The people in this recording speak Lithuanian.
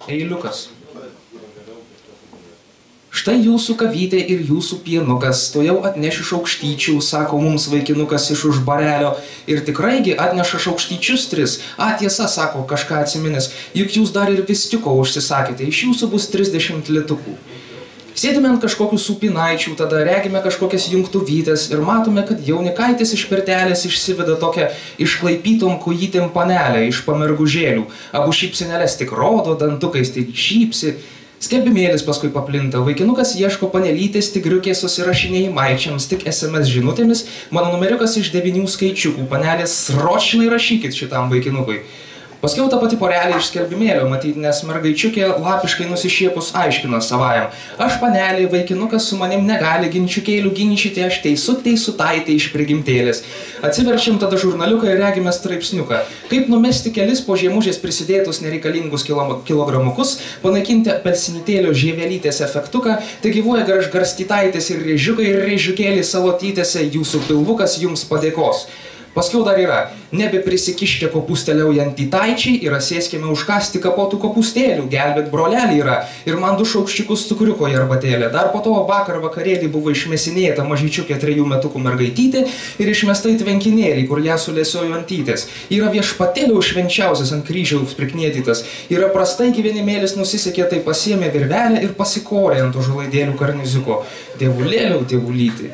Eiliukas. Štai jūsų kavytė ir jūsų pienukas, to jau atneši šaukštyčių, sako mums vaikinukas iš už barelio. Ir tikraigi atneša šaukštyčius 3. Tiesa, sako kažką atsiminęs, juk jūs dar ir vistiuko užsisakėte, iš jūsų bus 30 litukų. Sėdime ant kažkokių supinaičių, tada regime kažkokias jungtuvytės ir matome, kad jaunikaitis iš pirtelės išsiveda tokią išklaipytom kojytėm panelę iš pamergužėlių. Abu šypsenėlės tik rodo, dantukais tik šypsi. Skelbimėlis paskui paplinta, vaikinukas ieško panelytės tigriukės susirašinėjimaičiams, tik SMS žinutėmis, mano numeriukas iš 9 skaičiukų, panelės sročinai rašykit šitam vaikinukui. Paskiau ta pati porelė iš skelbimėlio matyti, nes mergaičiukė lapiškai nusišiepus aiškino savajam. Aš panelė, vaikinukas su manim negali ginčiukėlių ginčyti, aš teisu taitė iš prigimtėlės. Atsiverčiam tada žurnaliuką ir regime straipsniuką. Kaip numesti kelis po žiemužės prisidėtus nereikalingus kilogramukus, panaikinti apelsinitėlio žievelytės efektuką, tai gyvuoja garstytaitės ir rėžiukėlį salotytėse, jūsų pilvukas jums padėkos. Paskiau dar yra, nebeprisikiškė kopūsteliaujantį taičiai ir sėskime užkasti kapotų kopūstėlių, gelbėt brolelį yra ir man 2 šaukščiukus cukriuko į arbatėlę. Dar po to vakar vakarėlį buvo išmesinėta mažyčiukė 3 metukų mergaitytė ir išmesta į tvenkinėlį, kur ją sulėsiojo antytės. Yra viešpatėliau švenčiausias ant kryžiaus priknėtytas. Yra prastai gyvenimėlis nusisekė, tai pasiėmė virvelę ir pasikorė ant užlaidėlių karniziuko. Dievulėliau, dievulyti.